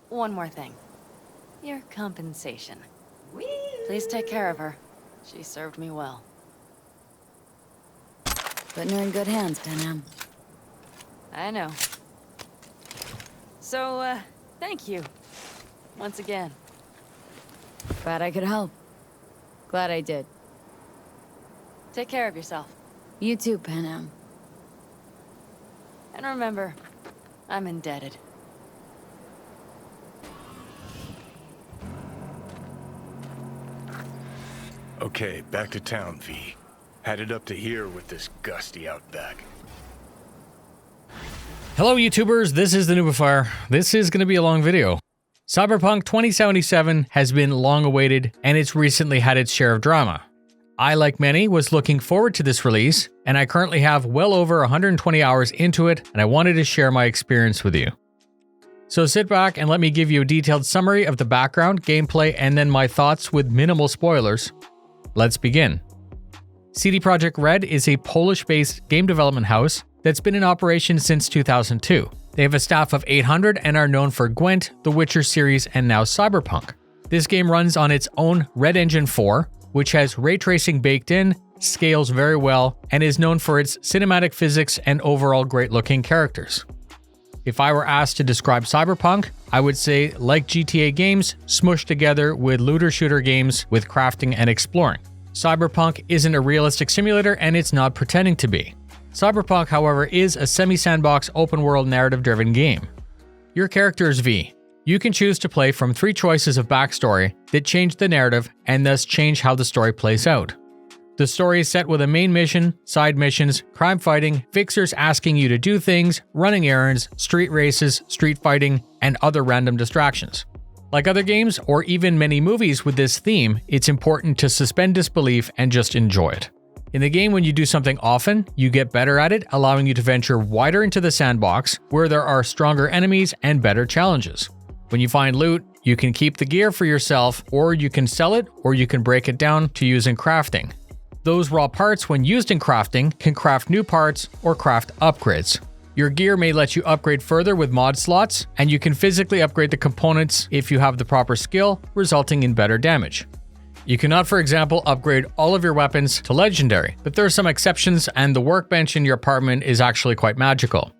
one more thing. Your compensation. Please take care of her. She served me well. Putting her in good hands, Panam. I know. So, thank you. Once again. Glad I could help. Glad I did. Take care of yourself. You too, Panam. And remember, I'm indebted. Okay, back to town, V. Headed up to here with this gusty outback. Hello YouTubers, this is the noobifier. This is going to be a long video. Cyberpunk 2077 has been long awaited, and it's recently had its share of drama. I, like many, was looking forward to this release, and I currently have well over 120 hours into it, and I wanted to share my experience with you. So sit back and let me give you a detailed summary of the background, gameplay, and then my thoughts with minimal spoilers. Let's begin. CD Projekt Red is a Polish-based game development house that's been in operation since 2002. They have a staff of 800 and are known for Gwent, The Witcher series, and now Cyberpunk. This game runs on its own Red Engine 4, which has ray tracing baked in, scales very well, and is known for its cinematic physics and overall great-looking characters. If I were asked to describe Cyberpunk, I would say like GTA games, smushed together with looter-shooter games with crafting and exploring. Cyberpunk isn't a realistic simulator, and it's not pretending to be. Cyberpunk, however, is a semi-sandbox open-world narrative-driven game. Your character is V. You can choose to play from 3 choices of backstory that change the narrative and thus change how the story plays out. The story is set with a main mission, side missions, crime fighting, fixers asking you to do things, running errands, street races, street fighting, and other random distractions. Like other games, or even many movies with this theme, it's important to suspend disbelief and just enjoy it. In the game, when you do something often, you get better at it, allowing you to venture wider into the sandbox, where there are stronger enemies and better challenges. When you find loot, you can keep the gear for yourself, or you can sell it, or you can break it down to use in crafting. Those raw parts, when used in crafting, can craft new parts or craft upgrades. Your gear may let you upgrade further with mod slots, and you can physically upgrade the components if you have the proper skill, resulting in better damage. You cannot, for example, upgrade all of your weapons to legendary, but there are some exceptions, and the workbench in your apartment is actually quite magical.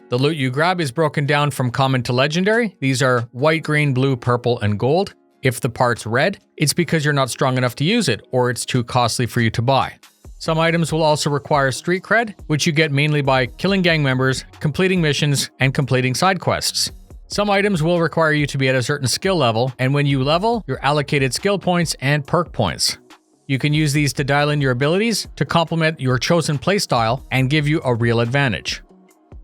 The loot you grab is broken down from common to legendary. These are white, green, blue, purple, and gold. If the part's red, it's because you're not strong enough to use it, or it's too costly for you to buy. Some items will also require street cred, which you get mainly by killing gang members, completing missions, and completing side quests. Some items will require you to be at a certain skill level, and when you level, you're allocated skill points and perk points. You can use these to dial in your abilities to complement your chosen playstyle and give you a real advantage.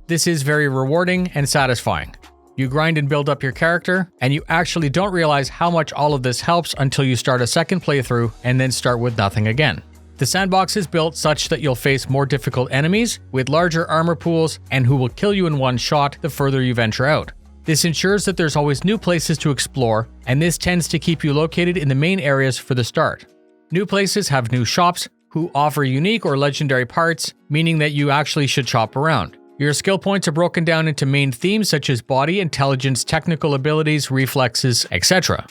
This is very rewarding and satisfying. You grind and build up your character, and you actually don't realize how much all of this helps until you start a second playthrough and then start with nothing again. The sandbox is built such that you'll face more difficult enemies with larger armor pools and who will kill you in one shot the further you venture out. This ensures that there's always new places to explore, and this tends to keep you located in the main areas for the start. New places have new shops who offer unique or legendary parts, meaning that you actually should shop around. Your skill points are broken down into main themes such as body, intelligence, technical abilities, reflexes, etc.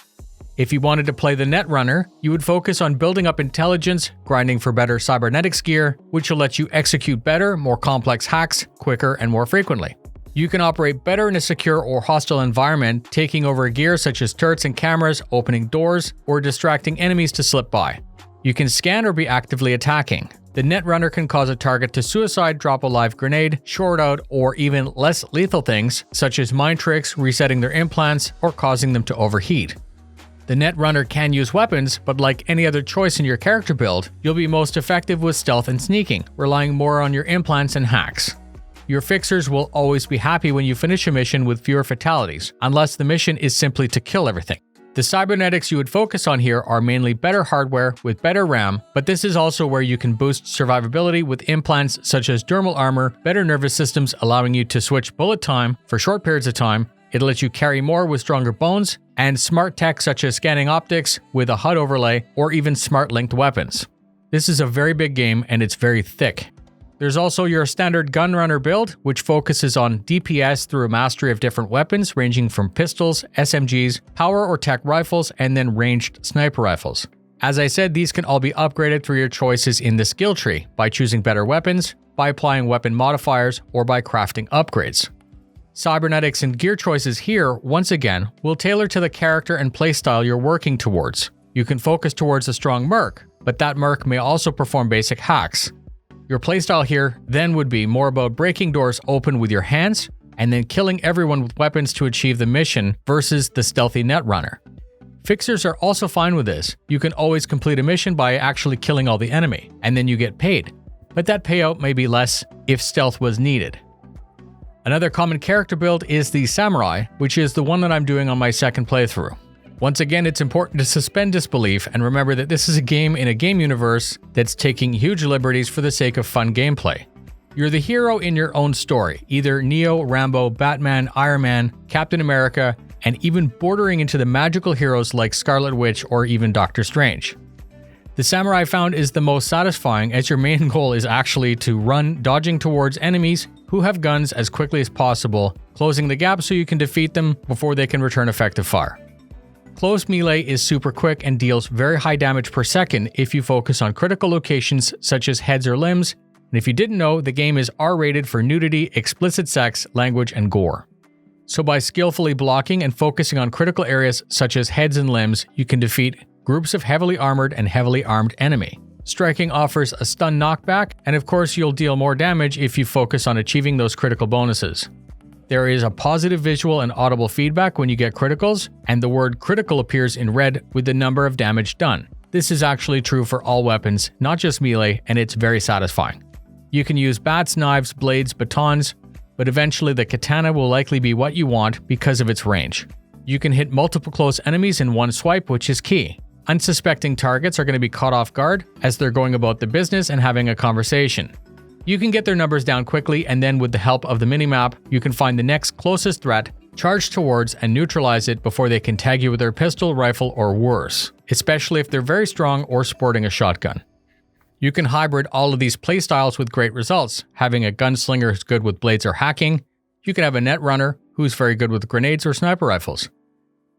If you wanted to play the Netrunner, you would focus on building up intelligence, grinding for better cybernetics gear, which will let you execute better, more complex hacks quicker and more frequently. You can operate better in a secure or hostile environment, taking over gear such as turrets and cameras, opening doors, or distracting enemies to slip by. You can scan or be actively attacking. The Netrunner can cause a target to suicide, drop a live grenade, short out, or even less lethal things, such as mind tricks, resetting their implants, or causing them to overheat. The Netrunner can use weapons, but like any other choice in your character build, you'll be most effective with stealth and sneaking, relying more on your implants and hacks. Your fixers will always be happy when you finish a mission with fewer fatalities, unless the mission is simply to kill everything. The cybernetics you would focus on here are mainly better hardware with better RAM, but this is also where you can boost survivability with implants such as dermal armor, better nervous systems allowing you to switch bullet time for short periods of time, it'll let you carry more with stronger bones, and smart tech such as scanning optics with a HUD overlay or even smart linked weapons. This is a very big game and it's very thick. There's also your standard gunrunner build, which focuses on DPS through a mastery of different weapons ranging from pistols, SMGs, power or tech rifles, and then ranged sniper rifles. As I said, these can all be upgraded through your choices in the skill tree, by choosing better weapons, by applying weapon modifiers, or by crafting upgrades. Cybernetics and gear choices here, once again, will tailor to the character and playstyle you're working towards. You can focus towards a strong merc, but that merc may also perform basic hacks. Your playstyle here then would be more about breaking doors open with your hands and then killing everyone with weapons to achieve the mission versus the stealthy netrunner. Fixers are also fine with this. You can always complete a mission by actually killing all the enemy, and then you get paid. But that payout may be less if stealth was needed. Another common character build is the Samurai, which is the one that I'm doing on my second playthrough. Once again, it's important to suspend disbelief and remember that this is a game in a game universe that's taking huge liberties for the sake of fun gameplay. You're the hero in your own story, either Neo, Rambo, Batman, Iron Man, Captain America, and even bordering into the magical heroes like Scarlet Witch or even Doctor Strange. The Samurai found is the most satisfying as your main goal is actually to run dodging towards enemies who have guns as quickly as possible, closing the gap so you can defeat them before they can return effective fire. Close melee is super quick and deals very high damage per second if you focus on critical locations such as heads or limbs, and if you didn't know, the game is R-rated for nudity, explicit sex, language, and gore. So by skillfully blocking and focusing on critical areas such as heads and limbs, you can defeat groups of heavily armored and heavily armed enemy. Striking offers a stun knockback, and of course you'll deal more damage if you focus on achieving those critical bonuses. There is a positive visual and audible feedback when you get criticals, and the word critical appears in red with the number of damage done. This is actually true for all weapons, not just melee, and it's very satisfying. You can use bats, knives, blades, batons, but eventually the katana will likely be what you want because of its range. You can hit multiple close enemies in one swipe, which is key. Unsuspecting targets are going to be caught off guard as they're going about the business and having a conversation. You can get their numbers down quickly, and then with the help of the minimap, you can find the next closest threat, charge towards, and neutralize it before they can tag you with their pistol, rifle, or worse, especially if they're very strong or sporting a shotgun. You can hybrid all of these playstyles with great results, having a gunslinger who's good with blades or hacking. You can have a netrunner who's very good with grenades or sniper rifles.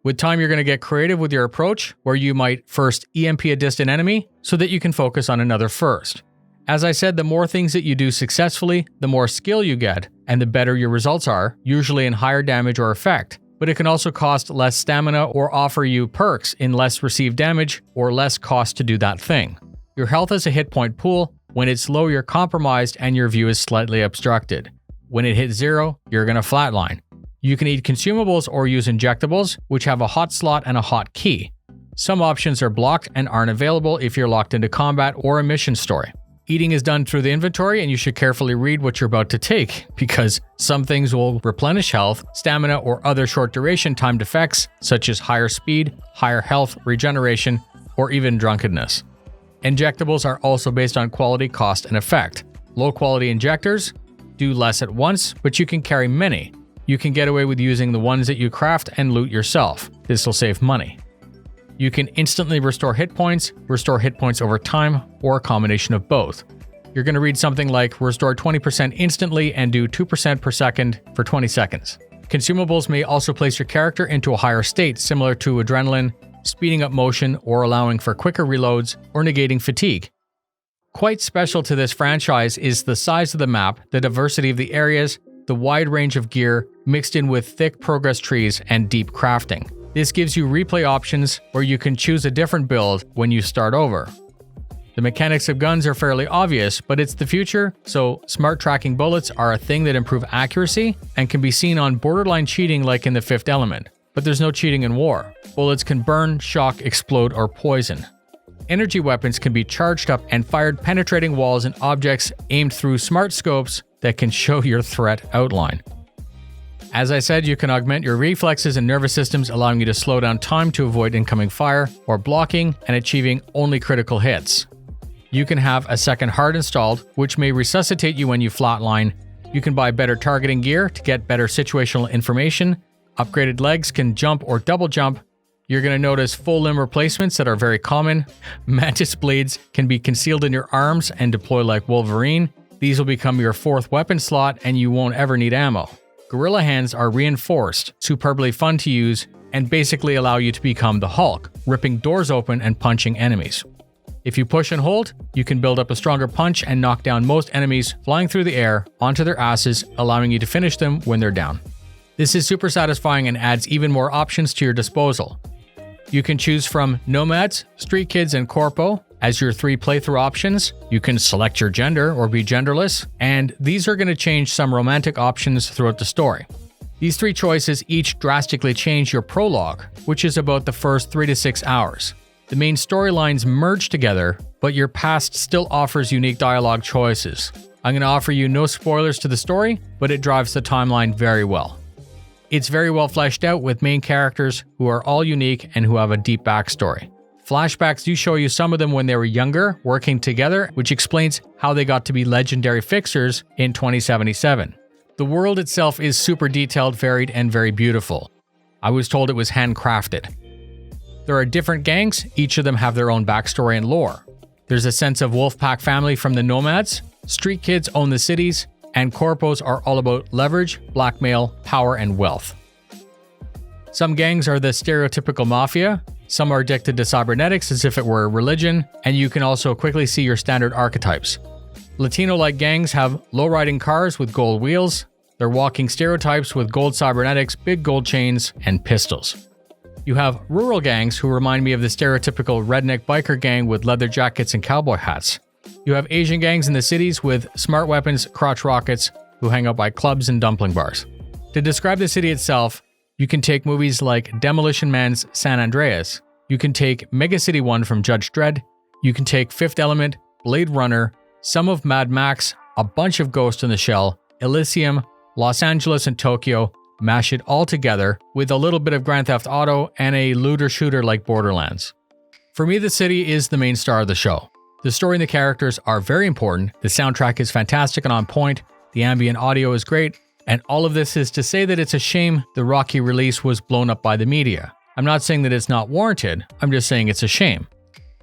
With time, you're going to get creative with your approach, where you might first EMP a distant enemy so that you can focus on another first. As I said, the more things that you do successfully, the more skill you get, and the better your results are, usually in higher damage or effect. But it can also cost less stamina or offer you perks in less received damage or less cost to do that thing. Your health is a hit point pool. When it's low, you're compromised and your view is slightly obstructed. When it hits 0, you're going to flatline. You can eat consumables or use injectables, which have a hot slot and a hot key. Some options are blocked and aren't available if you're locked into combat or a mission story. Eating is done through the inventory, and you should carefully read what you're about to take, because some things will replenish health, stamina, or other short duration timed effects, such as higher speed, higher health, regeneration, or even drunkenness. Injectables are also based on quality, cost, and effect. Low quality injectors do less at once, but you can carry many. You can get away with using the ones that you craft and loot yourself. This will save money. You can instantly restore hit points over time, or a combination of both. You're going to read something like restore 20% instantly and do 2% per second for 20 seconds. Consumables may also place your character into a higher state, similar to adrenaline, speeding up motion, or allowing for quicker reloads, or negating fatigue. Quite special to this franchise is the size of the map, the diversity of the areas, the wide range of gear, mixed in with thick progress trees and deep crafting. This gives you replay options where you can choose a different build when you start over. The mechanics of guns are fairly obvious, but it's the future, so smart tracking bullets are a thing that improve accuracy and can be seen on borderline cheating like in The Fifth Element. But there's no cheating in war. Bullets can burn, shock, explode, or poison. Energy weapons can be charged up and fired penetrating walls and objects aimed through smart scopes that can show your threat outline. As I said, you can augment your reflexes and nervous systems, allowing you to slow down time to avoid incoming fire or blocking and achieving only critical hits. You can have a second heart installed, which may resuscitate you when you flatline. You can buy better targeting gear to get better situational information. Upgraded legs can jump or double jump. You're going to notice full limb replacements that are very common. Mantis blades can be concealed in your arms and deploy like Wolverine. These will become your 4th weapon slot and you won't ever need ammo. Gorilla hands are reinforced, superbly fun to use, and basically allow you to become the Hulk, ripping doors open and punching enemies. If you push and hold, you can build up a stronger punch and knock down most enemies flying through the air onto their asses, allowing you to finish them when they're down. This is super satisfying and adds even more options to your disposal. You can choose from Nomads, Street Kids, and Corpo as your 3 playthrough options. You can select your gender or be genderless, and these are going to change some romantic options throughout the story. These 3 choices each drastically change your prologue, which is about the first 3 to 6 hours. The main storylines merge together, but your past still offers unique dialogue choices. I'm going to offer you no spoilers to the story, but it drives the timeline very well. It's very well fleshed out with main characters who are all unique and who have a deep backstory. Flashbacks do show you some of them when they were younger, working together, which explains how they got to be legendary fixers in 2077. The world itself is super detailed, varied, and very beautiful. I was told it was handcrafted. There are different gangs, each of them have their own backstory and lore. There's a sense of Wolfpack family from the Nomads, Street Kids own the cities, and Corpos are all about leverage, blackmail, power, and wealth. Some gangs are the stereotypical mafia, some are addicted to cybernetics as if it were a religion, and you can also quickly see your standard archetypes. Latino-like gangs have low-riding cars with gold wheels, they're walking stereotypes with gold cybernetics, big gold chains, and pistols. You have rural gangs who remind me of the stereotypical redneck biker gang with leather jackets and cowboy hats. You have Asian gangs in the cities with smart weapons, crotch rockets, who hang out by clubs and dumpling bars. To describe the city itself, you can take movies like Demolition Man's San Andreas, you can take Mega City 1 from Judge Dredd, you can take Fifth Element, Blade Runner, some of Mad Max, a bunch of Ghost in the Shell, Elysium, Los Angeles and Tokyo, mash it all together with a little bit of Grand Theft Auto and a looter shooter like Borderlands. For me, the city is the main star of the show. The story and the characters are very important, the soundtrack is fantastic and on point, the ambient audio is great, and all of this is to say that it's a shame the Rocky release was blown up by the media. I'm not saying that it's not warranted, I'm just saying it's a shame.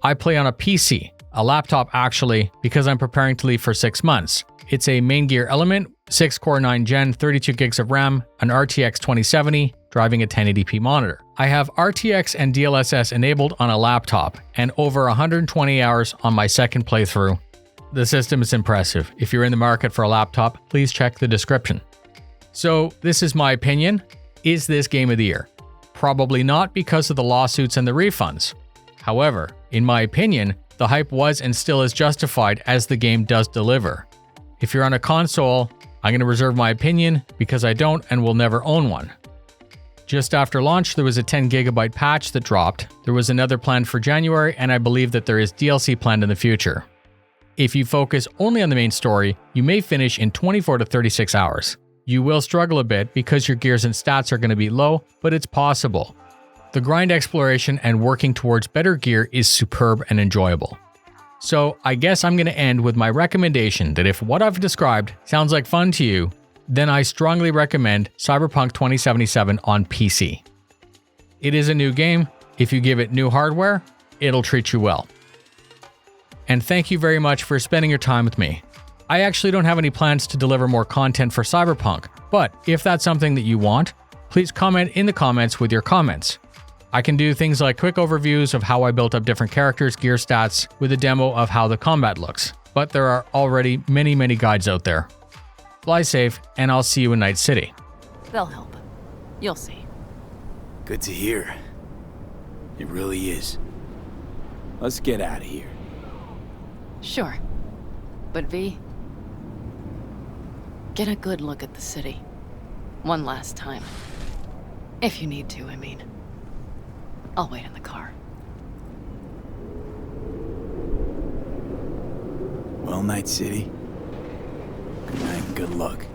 I play on a PC, a laptop actually, because I'm preparing to leave for 6 months. It's a main gear Element, 6-core 9-gen, 32 gigs of RAM, an RTX 2070, driving a 1080p monitor. I have RTX and DLSS enabled on a laptop, and over 120 hours on my second playthrough. The system is impressive. If you're in the market for a laptop, please check the description. So, this is my opinion. Is this game of the year? Probably not because of the lawsuits and the refunds. However, in my opinion, the hype was and still is justified as the game does deliver. If you're on a console, I'm going to reserve my opinion because I don't and will never own one. Just after launch, there was a 10GB patch that dropped. There was another planned for January, and I believe that there is DLC planned in the future. If you focus only on the main story, you may finish in 24 to 36 hours. You will struggle a bit because your gears and stats are going to be low, but it's possible. The grind exploration and working towards better gear is superb and enjoyable. So I guess I'm going to end with my recommendation that if what I've described sounds like fun to you, then I strongly recommend Cyberpunk 2077 on PC. It is a new game. If you give it new hardware, it'll treat you well. And thank you very much for spending your time with me. I actually don't have any plans to deliver more content for Cyberpunk, but if that's something that you want, please comment in the comments with your comments. I can do things like quick overviews of how I built up different characters, gear stats, with a demo of how the combat looks, but there are already many guides out there. Fly safe, and I'll see you in Night City. They'll help. You'll see. Good to hear. It really is. Let's get out of here. Sure. But V, get a good look at the city. One last time. If you need to, I mean. I'll wait in the car. Well, Night City. Good night and good luck.